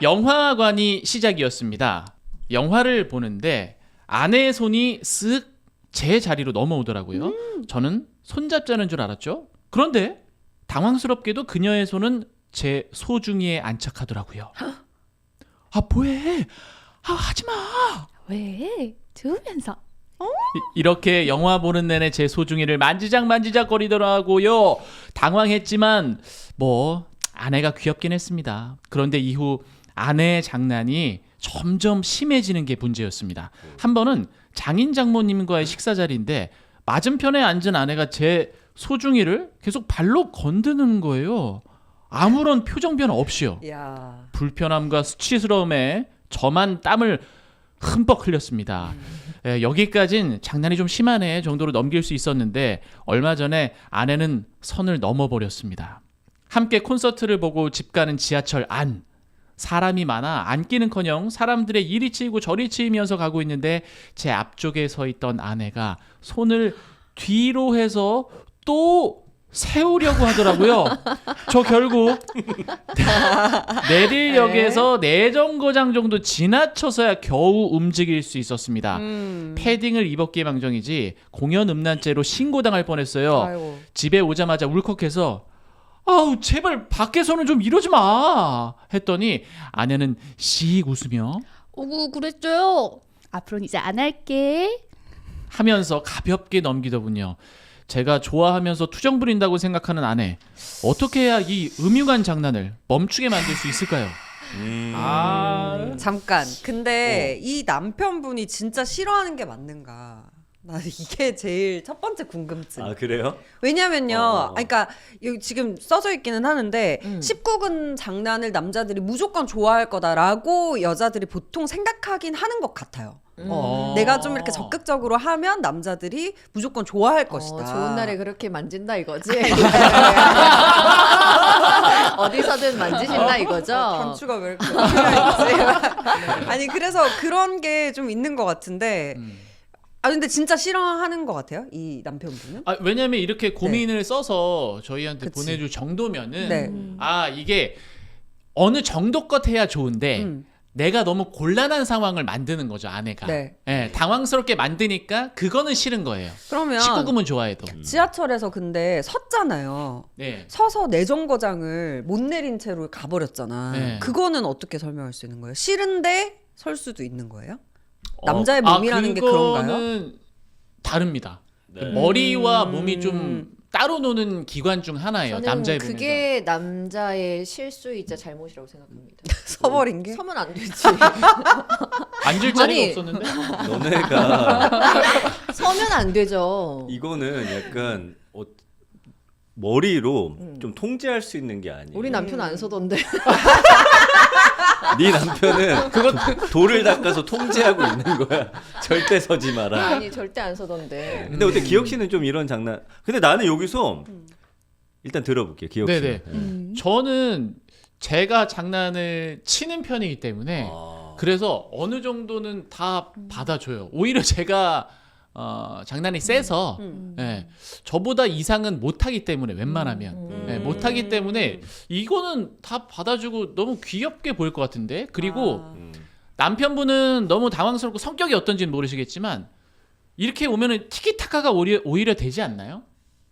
영화관이 시작이었습니다. 영화를 보는데 아내의 손이 쓱 제 자리로 넘어오더라고요. 저는 손잡자는 줄 알았죠. 그런데 당황스럽게도 그녀의 손은 제 소중이에 안착하더라고요. 아 뭐해? 아 하지마. 왜? 좋으면서. 이렇게 영화 보는 내내 제 소중이를 만지작 거리더라고요. 당황했지만 뭐 아내가 귀엽긴 했습니다. 그런데 이후 아내의 장난이 점점 심해지는 게 문제였습니다. 한 번은 장인 장모님과의 식사 자리인데 맞은편에 앉은 아내가 제 소중이를 계속 발로 건드는 거예요. 아무런 표정 변화 없이요. 야. 불편함과 수치스러움에 저만 땀을 흠뻑 흘렸습니다. 여기까진 장난이 좀 심하네 정도로 넘길 수 있었는데 얼마 전에 아내는 선을 넘어버렸습니다. 함께 콘서트를 보고 집 가는 지하철 안. 사람이 많아 앉기는커녕 사람들의 이리 치이고 저리 치이면서 가고 있는데 제 앞쪽에 서 있던 아내가 손을 뒤로 해서 또 세우려고 하더라고요. 저 결국 내릴역에서 내정거장 정도 지나쳐서야 겨우 움직일 수 있었습니다. 패딩을 입었기에 망정이지 공연 음란죄로 신고당할 뻔했어요. 아이고. 집에 오자마자 울컥해서 아우 제발 밖에서는 좀 이러지 마 했더니 아내는 씩 웃으며 오구 그랬죠요. 앞으로는 이제 안 할게. 하면서 가볍게 넘기더군요. 제가 좋아하면서 투정 부린다고 생각하는 아내, 어떻게 해야 이 음흉한 장난을 멈추게 만들 수 있을까요? 잠깐. 근데 이 남편분이 진짜 싫어하는 게 맞는가? 나 이게 제일 첫 번째 궁금증. 아 그래요? 왜냐면요. 그러니까 여기 지금 써져 있기는 하는데 19금 장난을 남자들이 무조건 좋아할 거다라고 여자들이 보통 생각하긴 하는 것 같아요. 내가 좀 이렇게 적극적으로 하면 남자들이 무조건 좋아할 것이다. 좋은 날에 그렇게 만진다 이거지. 어디서든 만지신다 이거죠. 단추가 왜 이렇게 있지? 아니 그래서 그런 게 좀 있는 것 같은데. 아 근데 진짜 싫어하는 것 같아요 이 남편분은. 아, 왜냐면 이렇게 고민을 써서 저희한테 그치. 보내줄 정도면은 네. 아 이게 어느 정도껏 해야 좋은데 내가 너무 곤란한 상황을 만드는 거죠 아내가. 네. 예, 당황스럽게 만드니까 그거는 싫은 거예요. 그러면 19금은 좋아해도. 지하철에서 근데 섰잖아요. 네. 서서 내정거장을 못 내린 채로 가버렸잖아. 네. 그거는 어떻게 설명할 수 있는 거예요? 싫은데 설 수도 있는 거예요? 남자의 몸이라는 게 그거는 그런가요? 다릅니다. 네. 머리와 몸이 좀 따로 노는 기관 중 하나예요. 저는 남자의 몸에서. 그게 남자의 실수이자 잘못이라고 생각합니다. 서버린 게? 서면 안 되지. 앉을 자리가 아니. 없었는데. 너네가 서면 안 되죠. 이거는 약간 머리로 좀 통제할 수 있는 게 아니에요. 우리 남편 안 서던데. 네 남편은 돌을 닦아서 통제하고 있는 거야. 절대 서지 마라. 아니 절대 안 서던데. 근데 어때 기혁 씨는 좀 이런 장난. 근데 나는 여기서 일단 들어볼게요. 기혁 씨. 네네. 저는 제가 장난을 치는 편이기 때문에 그래서 어느 정도는 다 받아줘요. 오히려 제가 장난이 세서 예, 저보다 이상은 못하기 때문에 웬만하면 예, 못하기 때문에 이거는 다 받아주고 너무 귀엽게 보일 것 같은데. 그리고 남편분은 너무 당황스럽고 성격이 어떤지는 모르시겠지만 이렇게 오면은 티키타카가 오히려 되지 않나요?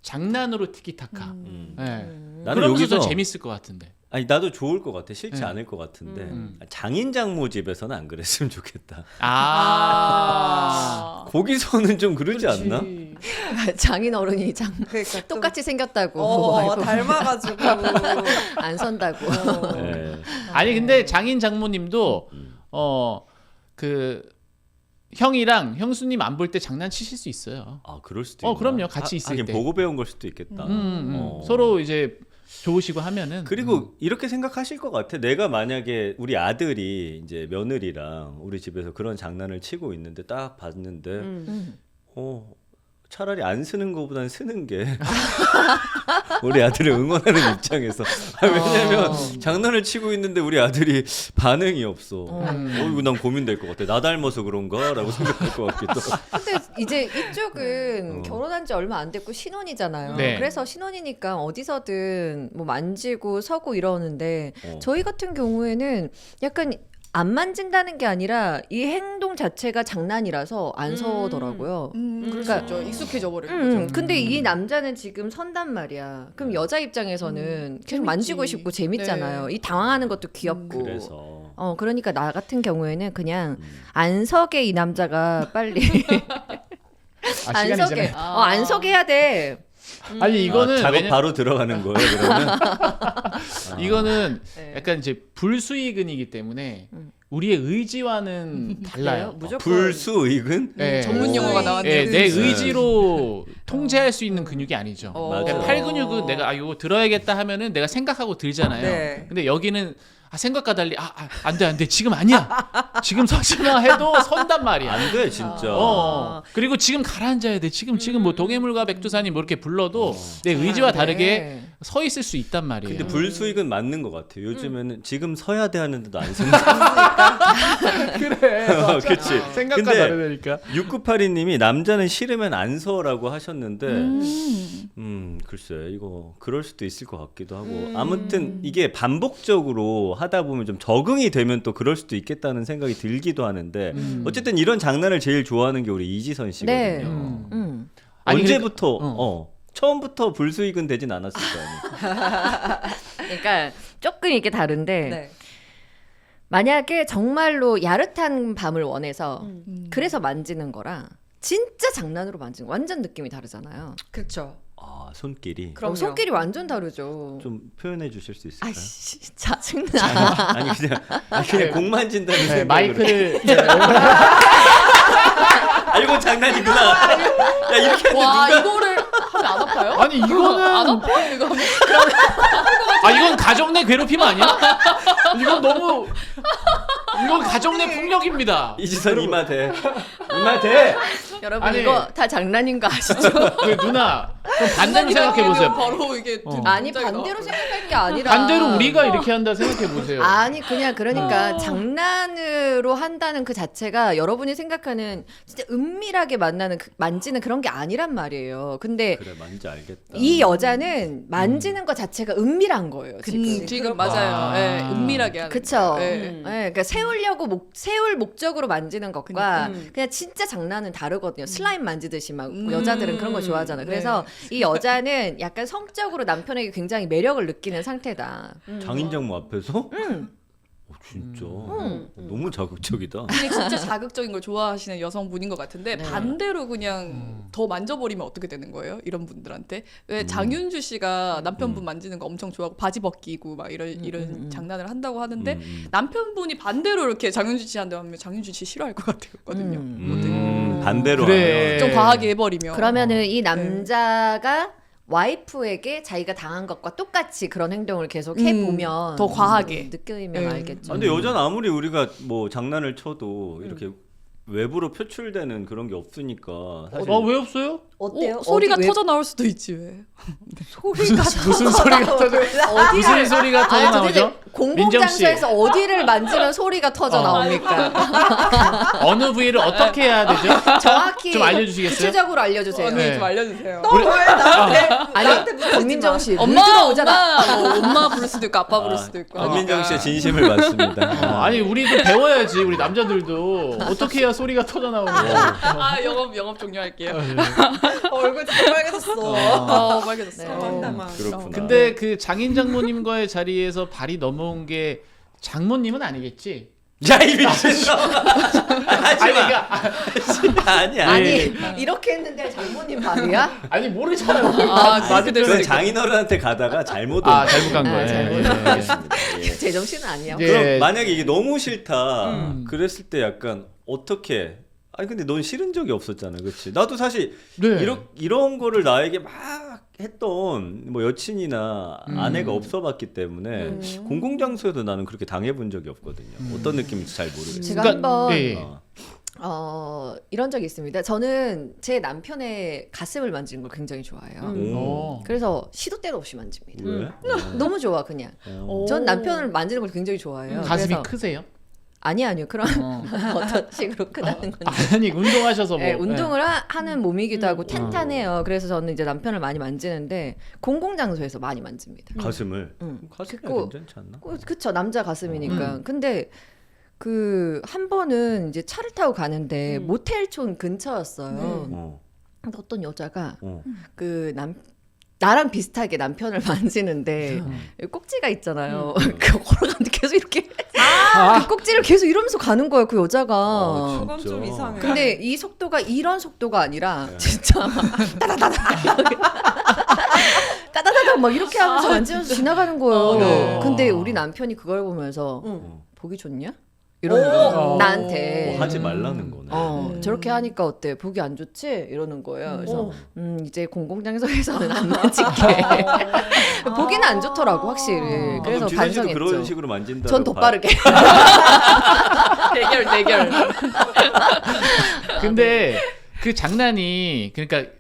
장난으로 티키타카. 예. 나는 그러면서 여기서 더 재밌을 것 같은데. 아니 나도 좋을 것 같아. 싫지 네. 않을 것 같은데 장인 장모 집에서는 안 그랬으면 좋겠다. 거기서는 좀 그러지 않나? 장인 어른이 그러니까 좀- 똑같이 생겼다고 알고 닮아가지고 안 선다고. 네. 아니 근데 장인 장모님도 그 형이랑 형수님 안 볼 때 장난치실 수 있어요. 아 그럴 수도 있나? 그럼요. 같이 있을 하긴 때. 보고 배운 걸 수도 있겠다. 서로 이제 좋으시고 하면은. 그리고 이렇게 생각하실 것 같아. 내가 만약에 우리 아들이 이제 며느리랑 우리 집에서 그런 장난을 치고 있는데 딱 봤는데 차라리 안 쓰는 것보다는 쓰는 게 우리 아들을 응원하는 입장에서 왜냐면 장난을 치고 있는데 우리 아들이 반응이 없어. 이거 난 고민될 것 같아. 나 닮아서 그런가라고 생각할 것 같기도. 근데 이제 이쪽은 어. 결혼한 지 얼마 안 됐고 신혼이잖아요. 네. 그래서 신혼이니까 어디서든 뭐 만지고 서고 이러는데 저희 같은 경우에는 약간 안 만진다는 게 아니라 이 행동 자체가 장난이라서 안 서더라고요. 그럴 수 그러니까- 있죠. 익숙해져 버리는 거죠. 근데 이 남자는 지금 선단 말이야. 그럼 여자 입장에서는 계속 만지고 싶고 재밌잖아요. 네. 이 당황하는 것도 귀엽고. 그래서 그러니까 나 같은 경우에는 그냥 안 서게 이 남자가 빨리 안 시간이 서게. 지나네. 안 서게 해야 돼. 아니 이거는 작업 왜냐- 바로 들어가는 거예요. 그러면 이거는 네. 약간 이제 불수의근이기 때문에 우리의 의지와는 달라요. 무조건 불수의근? 네. 전문 용어가 나왔네요. 네, 내 네. 의지로 통제할 수 있는 근육이 아니죠. 어. 맞아요. 팔 근육은 내가 이거 들어야겠다 하면은 내가 생각하고 들잖아요. 네. 근데 여기는 생각과 달리 안돼 지금 아니야. 지금 서지마 해도 선단 말이야. 안 돼 진짜. 그리고 지금 가라앉아야 돼. 지금 뭐 동해물과 백두산이 뭐 이렇게 불러도 내 의지와 네. 다르게 서 있을 수 있단 말이에요. 근데 불수익은 맞는 것 같아요. 요즘에는 지금 서야 돼 하는데도 안 서는. 그래. 그치. 생각과 근데 다르다니까. 6982님이 남자는 싫으면 안 서라고 하셨는데, 글쎄 이거 그럴 수도 있을 것 같기도 하고. 아무튼 이게 반복적으로 하다 보면 좀 적응이 되면 또 그럴 수도 있겠다는 생각이 들기도 하는데, 어쨌든 이런 장난을 제일 좋아하는 게 우리 이지선 씨거든요. 네. 아니, 언제부터 처음부터 불수익은 되진 않았을 거 아니에요. 그러니까 조금 이게 다른데 네. 만약에 정말로 야릇한 밤을 원해서 그래서 만지는 거랑 진짜 장난으로 만지는 거 완전 느낌이 다르잖아요. 그렇죠. 아 손길이 그럼요. 손길이 완전 다르죠. 좀 표현해 주실 수 있을까요? 아이씨 짜증나. 아니 그냥 공 만진다는 네, 생각으로. 마이크를 아 이건 장난이구나. 야 이렇게 와 하는데 누가 이거를 하면 안 아파요? 아니 이거는 안 아파 이거 하면? 이건 가정 내 괴롭힘 아니야? 이건 가정 내 폭력입니다. 이지선 이마 대. 이마 대. 여러분 아니. 이거 다 장난인 거 아시죠? 그 누나 그럼 반대로 생각해 보세요. 바로 이게 아니 문제가 반대로 나와요. 생각할 게 아니라 반대로 우리가 이렇게 한다 생각해 보세요. 아니 그러니까 장난으로 한다는 그 자체가 여러분이 생각하는 진짜 은밀하게 만지는 그런 게 아니란 말이에요. 근데 그래 만지 알겠다. 이 여자는 만지는 것 자체가 은밀한 거예요. 지금 맞아요. 아. 네, 은밀하게 하는. 그쵸. 네. 그러니까 세울 목적으로 만지는 것과 그냥 진짜 장난은 다르거든요. 슬라임 만지듯이 막 여자들은 그런 거 좋아하잖아요. 그래서 이 여자는 약간 성적으로 남편에게 굉장히 매력을 느끼는 상태다. 장인장모 앞에서? 진짜 너무 자극적이다. 그냥 진짜 자극적인 걸 좋아하시는 여성분인 것 같은데 네. 반대로 그냥 더 만져버리면 어떻게 되는 거예요? 이런 분들한테 왜 장윤주 씨가 남편분 만지는 거 엄청 좋아하고 바지 벗기고 막 이런 장난을 한다고 하는데 남편분이 반대로 이렇게 장윤주 씨한테 하면 장윤주 씨 싫어할 것 같거든요. 반대로 그래. 하면 좀 과하게 해버리면 그러면은 이 남자가 와이프에게 자기가 당한 것과 똑같이 그런 행동을 계속 해보면 더 과하게. 느끼면 알겠죠. 아, 근데 여자는 아무리 우리가 뭐 장난을 쳐도 이렇게 외부로 표출되는 그런 게 없으니까 사실 왜 없어요? 어때요? 소리가 어디 왜- 터져 나올 수도 있지 왜? 무슨 소리가 터져? 무슨 소리가 터져 나오죠? 공공장소에서 어디를 만지면 소리가 터져 나옵니까? 어느 부위를 어떻게 해야 되죠? 정확히 좀 알려주시겠어요? 구체적으로 알려주세요. 언니 네. 좀 알려주세요. 아니 권민정 씨 엄마 들어오잖아. 엄마 부를 수도 있고 아빠 부를 수도 있고. 권민정 씨의 진심을 받습니다. 아니 우리도 배워야지. 우리 남자들도 어떻게 해야 소리가 터져 나오는가. 아 영업 종료할게요. 얼굴 되게 빨개졌어. 빨개졌어. 그렇구나. 근데 그 장인 장모님과의 자리에서 발이 넘어온 게 장모님은 아니겠지? 야 이 미친놈. 하지 마. 아니야. 아니 이렇게 했는데 장모님 말이야? 아니 모르잖아요. 그렇게 될 수도 그건 있고. 장인어른한테 가다가 잘못 잘못 간 아, 거예요. 잘못. 예. 알겠습니다. 예. 제정신은 아니야. 예. 그럼 만약에 이게 너무 싫다 그랬을 때 약간 어떻게? 아니 근데 넌 싫은 적이 없었잖아, 그렇지? 나도 사실 네. 이런 거를 나에게 막 했던 뭐 여친이나 아내가 없어봤기 때문에 공공장소에도 나는 그렇게 당해본 적이 없거든요. 어떤 느낌인지 잘 모르겠어요. 제가 그러니까, 한번 예. 이런 적이 있습니다. 저는 제 남편의 가슴을 만지는 걸 굉장히 좋아해요. 어. 그래서 시도 때도 없이 만집니다. 왜? 너무 좋아 그냥. 전 남편을 만지는 걸 굉장히 좋아해요. 가슴이 그래서 크세요? 아니요. 그런 어. 어떤 식으로 크다는 건지. 아니 운동하셔서 뭐. 네, 운동을 하는 몸이기도 하고 음. 탄탄해요. 그래서 저는 이제 남편을 많이 만지는데 공공장소에서 많이 만집니다. 가슴을. 가슴이 괜찮지 않나? 그쵸, 남자 가슴이니까. 근데 그 한 번은 이제 차를 타고 가는데 모텔촌 근처였어요. 어. 근데 어떤 여자가 어. 그 나랑 비슷하게 남편을 만지는데 꼭지가 있잖아요. 그 걸어가는데 계속 이렇게 그 꼭지를 계속 이러면서 가는 거예요, 그 여자가. 그건 좀 진짜. 이상해. 근데 이 속도가 이런 속도가 아니라 진짜 막 따다다다 막 이렇게 하면서 만지면서 지나가는 거예요. 네. 근데 우리 남편이 그걸 보면서 응. 보기 좋냐? 이러는 거예요. 나한테. 뭐 하지 말라는 거네. 저렇게 하니까 어때? 보기 안 좋지? 이러는 거예요. 그래서 이제 공공장소에서는 안 만질게. 보기는 안 좋더라고 확실히. 그럼 그래서 지선 씨도 반성했죠. 그런 식으로 만진다. 전 더 빠르게. 대결. 근데 그 장난이 그러니까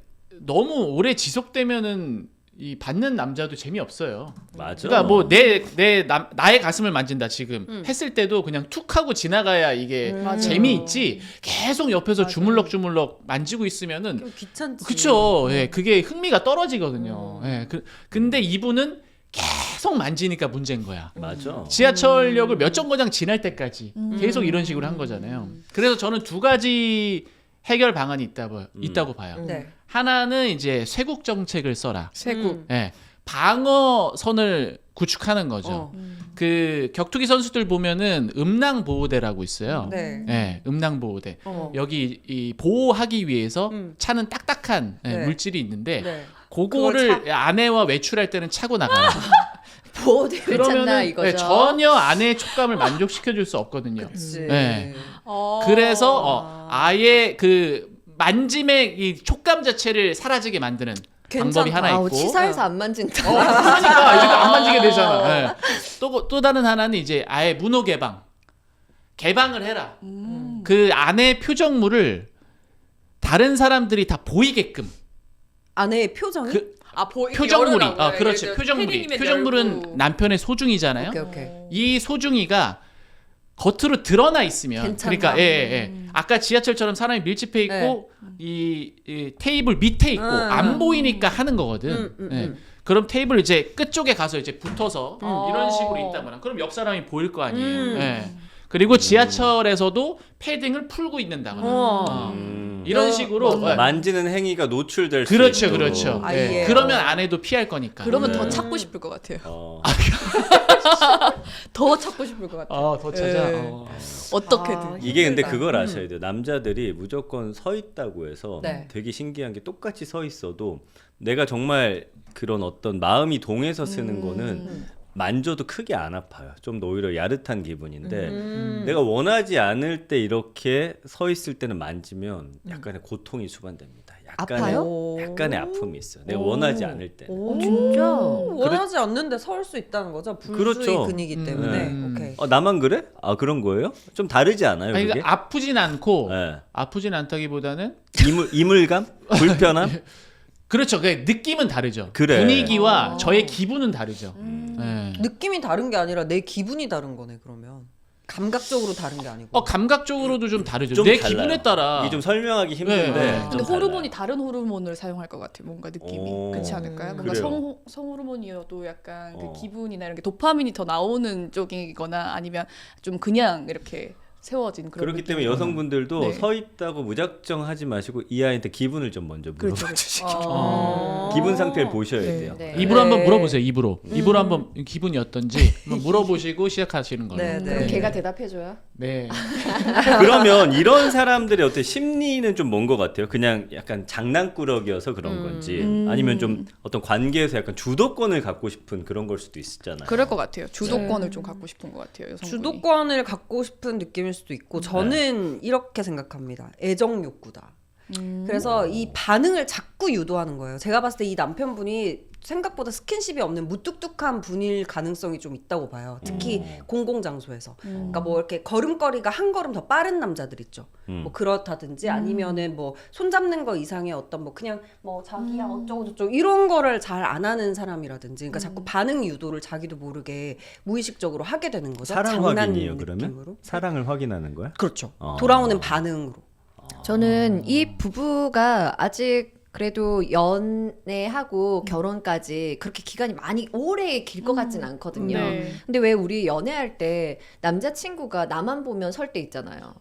너무 오래 지속되면은 이 받는 남자도 재미없어요. 맞아. 그러니까 뭐 나의 가슴을 만진다 지금 했을 때도 그냥 툭 하고 지나가야 이게 재미있지. 계속 옆에서 주물럭주물럭 만지고 있으면은 좀 귀찮지. 그쵸. 예, 그게 흥미가 떨어지거든요. 예, 근데 이분은 계속 만지니까 문제인 거야. 맞아. 지하철역을 몇 정거장 지날 때까지 계속 이런 식으로 한 거잖아요. 그래서 저는 두 가지 해결 방안이 있다고 봐요. 네. 하나는 이제 쇄국 정책을 써라. 세국. 예, 방어선을 구축하는 거죠. 그 격투기 선수들 보면은 음낭 보호대라고 있어요. 네. 예, 음낭 보호대. 어. 여기 이 보호하기 위해서 차는 딱딱한 네. 물질이 있는데 네. 그거를 안에와 외출할 때는 차고 나가라. 보호대를 찾나 그러면은 이거죠. 예, 전혀 안의 촉감을 만족시켜 줄 수 없거든요. 그치. 네. 그래서 아예 그 만짐의 이 촉감 자체를 사라지게 만드는 방법이 하나 있고. 치사해서 안 만진다. 그러니까 이제 안 만지게 되잖아. 예. 또 다른 하나는 이제 아예 문호 개방을 해라. 그 안의 표정물을 다른 사람들이 다 보이게끔. 아내의 표정이? 표정물이 그렇지. 표정물은 남편의 소중이잖아요. 오케이. 이 소중이가 겉으로 드러나 있으면 괜찮다. 그러니까 아까 지하철처럼 사람이 밀집해 있고 이 테이블 밑에 있고 안 보이니까 하는 거거든. 예. 그럼 테이블 이제 끝쪽에 가서 이제 붙어서 이런 식으로 있다거나 그럼 옆 사람이 보일 거 아니에요. 예. 그리고 지하철에서도 패딩을 풀고 있는다거나 이런 식으로 만지는 행위가 노출될 수 그렇죠, 있도록. 그렇죠. 아예. 그러면 아내도 피할 거니까. 그러면 네. 더 찾고 싶을 것 같아요. 어. 더 찾고 싶을 것 같아요. 더 찾아. 예. 어떻게든. 이게 근데 힘들다. 그걸 아셔야 돼요. 남자들이 무조건 서 있다고 해서 네. 되게 신기한 게 똑같이 서 있어도 내가 정말 그런 어떤 마음이 동해서 쓰는 거는 만져도 크게 안 아파요. 좀 더 오히려 야릇한 기분인데 내가 원하지 않을 때 이렇게 서 있을 때는 만지면 약간의 고통이 수반됩니다. 아파요? 약간의 아픔이 있어요. 내가 원하지 않을 때. 진짜? 원하지 않는데 설 수 있다는 거죠. 불수의 그렇죠. 근이기 때문에. 오케이. 나만 그래? 아 그런 거예요? 좀 다르지 않아요? 아니, 그게? 그러니까 아프진 않고 네. 아프진 않다기보다는 이물감? 불편함? 그렇죠. 그 느낌은 다르죠. 그래. 분위기와 저의 기분은 다르죠. 네. 느낌이 다른 게 아니라 내 기분이 다른 거네 그러면. 감각적으로 다른 게 아니고. 감각적으로도 좀 다르죠. 좀 내 달라요. 기분에 따라. 이게 좀 설명하기 힘든데. 네. 좀 근데 달라요. 호르몬이 다른 호르몬을 사용할 것 같아요. 뭔가 느낌이 오, 그렇지 않을까요? 뭔가 그래요. 성호르몬이어도 약간 어. 그 기분이나 이런 게 도파민이 더 나오는 쪽이거나 아니면 좀 그냥 이렇게 세워진 그런 그렇기 때문에 느낌이거나. 여성분들도 네. 서 있다고 무작정 하지 마시고 이 아이한테 기분을 좀 먼저 물어봐 그렇죠. 주시고 기분 상태를 보셔야 네. 돼요. 네. 입으로 한번 물어보세요. 입으로 한번 기분이 어떤지 한번 물어보시고 시작하시는 거예요. 네, 네. 그럼 걔가 대답해줘요? 네. 그러면 이런 사람들의 어떤 심리는 좀 뭔 것 같아요. 그냥 약간 장난꾸러기여서 그런 건지 아니면 좀 어떤 관계에서 약간 주도권을 갖고 싶은 그런 걸 수도 있잖아요. 그럴 것 같아요. 주도권을 좀 갖고 싶은 것 같아요. 여성분이. 주도권을 갖고 싶은 느낌일 수도 있고 저는 이렇게 생각합니다. 애정 욕구다. 그래서 이 반응을 자꾸 유도하는 거예요. 제가 봤을 때 이 남편분이 생각보다 스킨십이 없는 무뚝뚝한 분일 가능성이 좀 있다고 봐요. 특히 공공장소에서. 그러니까 뭐 이렇게 걸음걸이가 한 걸음 더 빠른 남자들 있죠. 뭐 그렇다든지 아니면은 뭐 손잡는 거 이상의 어떤 뭐 그냥 뭐 자기야 어쩌고 저쩌고 이런 거를 잘 안 하는 사람이라든지 그러니까 자꾸 반응 유도를 자기도 모르게 무의식적으로 하게 되는 거죠. 사랑 장난 확인이에요 그러면? 느낌으로. 사랑을 확인하는 거야? 그렇죠. 돌아오는 반응으로. 저는 이 부부가 아직 그래도 연애하고 결혼까지 그렇게 기간이 많이 오래 길 것 같진 않거든요. 네. 근데 왜 우리 연애할 때 남자친구가 나만 보면 설 때 있잖아요.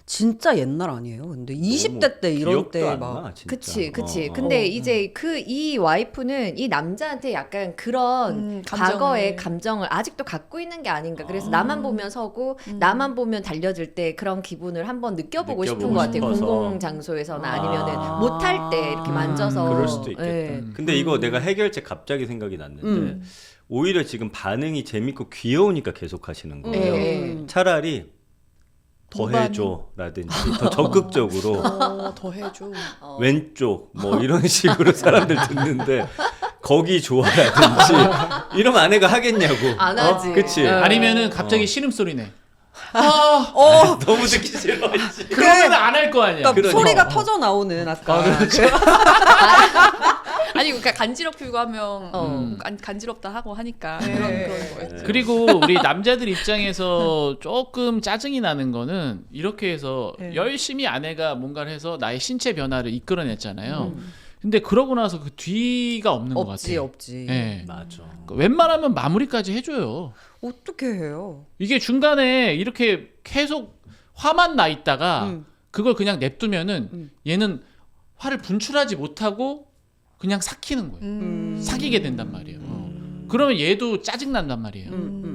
진짜 옛날 아니에요. 근데 20대 때 이런 기억도 때 안 막 나, 진짜. 그치. 근데 이제 이 와이프는 이 남자한테 약간 그런 과거의 감정을 아직도 갖고 있는 게 아닌가. 그래서 나만 보면 서고 나만 보면 달려들 때 그런 기분을 한번 느껴보고 싶은 느껴보고 것 같아요. 싶어서. 공공장소에서나 아니면은 못할 때 이렇게 만져서. 그럴 수도 있겠다. 예. 근데 이거 내가 해결책 갑자기 생각이 났는데 오히려 지금 반응이 재밌고 귀여우니까 계속 하시는 거예요. 예. 차라리 더 해줘라든지 더 적극적으로 더 해줘. 왼쪽 뭐 이런 식으로 사람들 듣는데 거기 좋아라든지 이러면 아내가 하겠냐고. 안 하지. 그치? 아니면은 갑자기 신음소리네. 너무 듣기 싫어. 그러면 안 할 거 아니야. 그러니까 소리가 터져 나오는 아까 아니 그러니까 간지럽히고 하면 간지럽다 하고 하니까 그런 거였죠. 그리고 우리 남자들 입장에서 조금 짜증이 나는 거는 이렇게 해서 열심히 아내가 뭔가를 해서 나의 신체 변화를 이끌어냈잖아요. 근데 그러고 나서 그 뒤가 없는 것 같아요. 없지. 네. 맞아. 웬만하면 마무리까지 해줘요. 어떻게 해요? 이게 중간에 이렇게 계속 화만 나 있다가 그걸 그냥 냅두면은 얘는 화를 분출하지 못하고 그냥 삭히는 거예요. 사귀게 된단 말이에요. 그러면 얘도 짜증 난단 말이에요.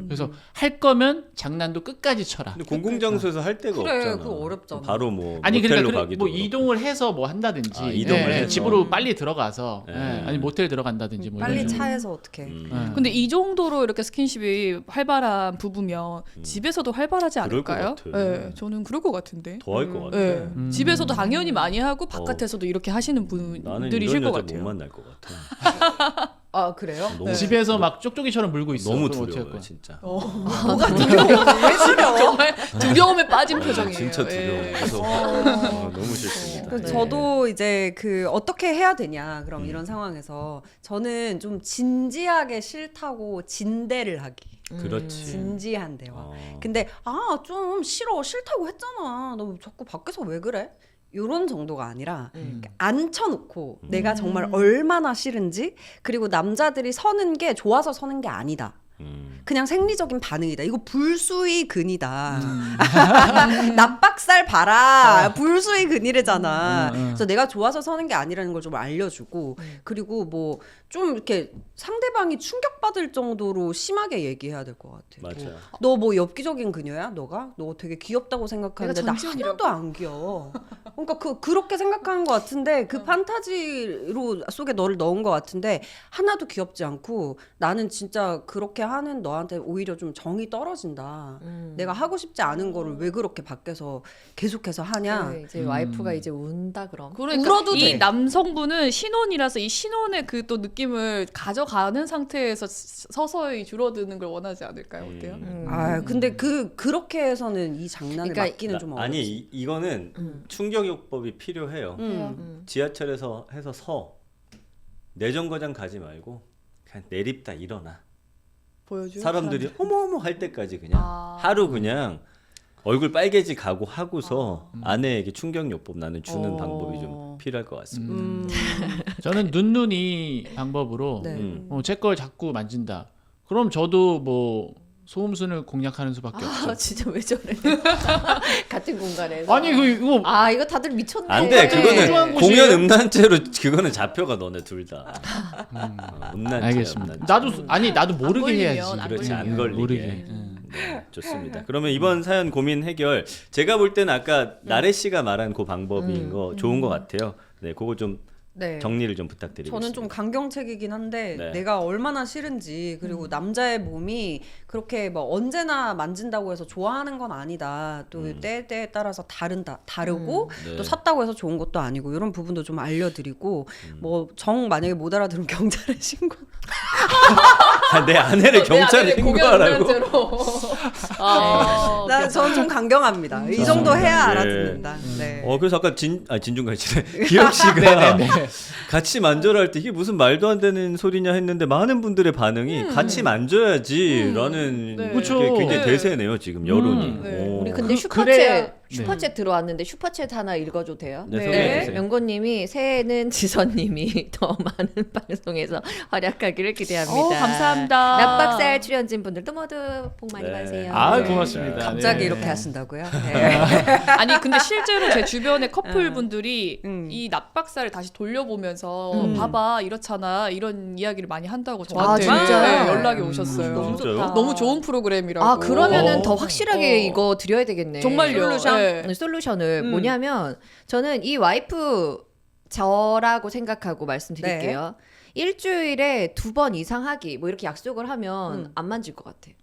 그래서 할 거면 장난도 끝까지 쳐라. 근데 공공장소에서 할 데가 그래, 없잖아. 그거 어렵잖아. 바로 뭐 아니 모텔로 그러니까 가기도 뭐 이동을 해서 뭐 한다든지 아, 이동을 해서. 집으로 빨리 들어가서 네. 아니 모텔 들어간다든지 뭐 빨리 이런 식으로. 차에서 어떻게? 근데 이 정도로 이렇게 스킨십이 활발한 부부면 집에서도 활발하지 그럴 것 않을까요? 같아. 네, 저는 그럴 것 같은데. 더 할 것 같아. 네. 집에서도 당연히 많이 하고 바깥에서도 이렇게 하시는 나는 분들이실 이런 것 여자 못 같아요. 만날 것 같아. 아 그래요? 너무 집에서 막 쪽쪽이처럼 물고 있어. 너무 그럼 어떡할 두려워요 거야? 진짜. 뭐가 두려워? 왜 두려워? 정말 두려움에 빠진 표정이에요. 진짜 두려워. 예. 무서워. 너무 싫습니다. 그 저도 이제 그 어떻게 해야 되냐 그럼 이런 상황에서 저는 좀 진지하게 싫다고 진대를 하기. 그렇지. 진지한 대화. 어. 근데 좀 싫다고 했잖아. 너 자꾸 밖에서 왜 그래? 요런 정도가 아니라 앉혀놓고 내가 정말 얼마나 싫은지 그리고 남자들이 서는 게 좋아서 서는 게 아니다. 그냥 생리적인 반응이다. 이거 불수의 근이다. 납박살 봐라. 불수의 근이래잖아. 그래서 내가 좋아서 서는 게 아니라는 걸 좀 알려주고 그리고 뭐 좀 이렇게 상대방이 충격받을 정도로 심하게 얘기해야 될 것 같아. 맞아. 너 뭐 엽기적인 그녀야? 너가? 너 되게 귀엽다고 생각하는데 내가 나 전지현이라고. 하나도 안 귀여워. 그러니까 그렇게 생각하는 것 같은데 그 판타지로 속에 너를 넣은 것 같은데 하나도 귀엽지 않고 나는 진짜 그렇게 하는 너한테 오히려 좀 정이 떨어진다. 내가 하고 싶지 않은 거를 왜 그렇게 밖에서 계속해서 하냐. 네, 이제 와이프가 이제 운다 그럼. 그러니까 울어도 이 돼. 남성분은 신혼이라서 이 신혼의 그 또 느낌을 가져가는 상태에서 서서히 줄어드는 걸 원하지 않을까요? 어때요? 근데 그렇게 해서는 이 장난을 그러니까 맡기는 좀 어렵지. 아니 이거는 충격요법이 필요해요. 지하철에서 해서 내정거장 가지 말고 그냥 내립다 일어나. 보여줘요? 사람들이 어머 할 때까지 그냥 하루 그냥 얼굴 빨개지 가고 하고서 아내에게 충격요법 나는 주는 방법이 좀 필요할 것 같습니다. 저는 눈이 방법으로 네. 제 걸 자꾸 만진다. 그럼 저도 뭐 소음순을 공략하는 수밖에 없죠. 아 진짜 왜 저래? 같은 공간에서. 아니 이거 이거 다들 미쳤네. 안 돼. 그거는 소중한 공연 곳이에요? 음란죄로 그거는 잡혀가 너네 둘 다. 음란죄. 알겠습니다. 음란죄. 나도 모르게 걸리면 해야지. 안 그렇지 안 네, 걸리게. 모르게. 네, 좋습니다. 그러면 이번 사연 고민 해결 제가 볼 때는 아까 나래 씨가 말한 그 방법인 거 좋은 것 같아요. 네, 그거 좀 네. 정리를 좀 부탁드리겠습니다. 저는 좀 강경책이긴 한데 네. 내가 얼마나 싫은지 그리고 남자의 몸이 그렇게 뭐 언제나 만진다고 해서 좋아하는 건 아니다. 또 때에 따라서 다르고 네. 또 샀다고 해서 좋은 것도 아니고 이런 부분도 좀 알려드리고 뭐 정 만약에 못 알아들으면 경찰에 신고. 내 아내를 경찰에 신고하라고. 저는 좀 강경합니다. 이 정도 해야 네. 알아듣는다. 네. 그래서 아까 진중갈치네 기혁 씨가 네네네. 같이 만져라 할 때 이게 무슨 말도 안 되는 소리냐 했는데 많은 분들의 반응이 같이 만져야지라는 네. 게 그쵸. 굉장히 네. 대세네요 지금 여론이. 네. 오. 우리 근데 그래야- 슈퍼챗 들어왔는데 슈퍼챗 하나 읽어줘도 돼요? 네, 네. 소개해 주세요. 명고님이 새해는 지선님이 더 많은 방송에서 활약하기를 기대합니다. 감사합니다. 납박살 출연진 분들도 모두 복 많이 네. 받으세요. 아, 네. 고맙습니다. 갑자기 네. 이렇게 하신다고요? 네. 아니 근데 실제로 제 주변의 커플분들이 음. 이 납박살을 다시 돌려보면서 음. 봐봐 이렇잖아 이런 이야기를 많이 한다고 저한테 진짜요? 네, 연락이 오셨어요. 너무 진짜요? 좋다. 너무 좋은 프로그램이라고. 아 그러면은 어. 더 확실하게 이거 드려야 되겠네. 정말요. 솔루션. 네. 솔루션을 뭐냐면 저는 이 와이프 저라고 생각하고 말씀드릴게요. 일주일에 2번 이상 하기 뭐 이렇게 약속을 하면 안 만질 것 같아.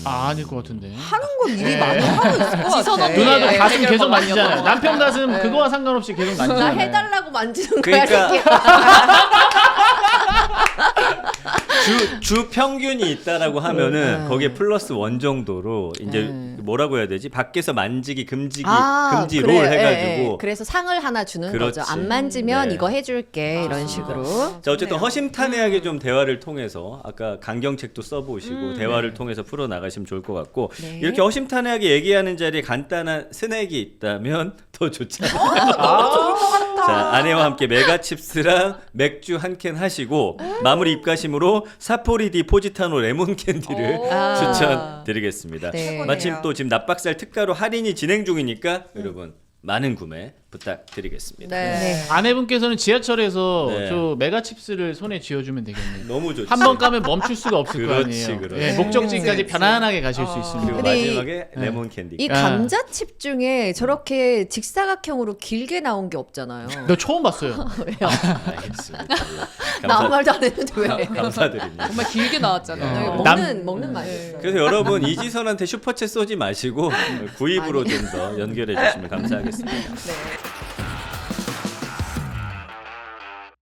아닐 것 같은데. 하는 건 이미 많이 하고 있을 것 같아. 지선 언니. 누나도 네, 가슴 해결 계속 방안이었던 만지잖아요. 것 남편 같아요. 가슴 네. 그거와 상관없이 계속 나 만지잖아요. 해달라고 만지는 거야. 그러니까 새끼야. 주 평균이 있다라고 하면은 거기에 플러스 1 정도로 이제 뭐라고 해야 되지? 밖에서 만지기 금지 롤 해가지고. 그래서 상을 하나 주는 그렇지. 거죠. 안 만지면 네. 이거 해줄게 이런 식으로. 자 어쨌든 허심탄회하게 좀 대화를 통해서 아까 강경책도 써보시고 대화를 통해서 풀어 나가시면 좋을 것 같고 네. 이렇게 허심탄회하게 얘기하는 자리에 간단한 스낵이 있다면 더 좋잖아요. 자 아내와 함께 메가칩스랑 맥주 한 캔 하시고 마무리 입가심으로 사포리디 포지타노 레몬 캔디를 아. 추천드리겠습니다. 네. 마침 또 지금 납박살 특가로 할인이 진행 중이니까 여러분 많은 구매 부탁드리겠습니다. 네. 아내분께서는 지하철에서 네. 저 메가칩스를 손에 쥐어주면 되겠네요. 너무 좋지. 한 번 가면 멈출 수가 없을 거 그렇지, 아니에요. 그렇지. 예, 목적지까지 편안하게 가실 수 있습니다. 그리고 근데 마지막에 레몬 캔디. 이 감자칩 중에 저렇게 직사각형으로 길게 나온 게 없잖아요. 너 처음 봤어요. 왜요? 알겠습니다. 나 아무 말도 안 했는데 왜? 감사드립니다. 정말 길게 나왔잖아요. 먹는 맛이 네. 있어요. 그래서 여러분 이지선한테 슈퍼챗 쏘지 마시고 구입으로 좀 더 연결해 주시면 감사하겠습니다. 네.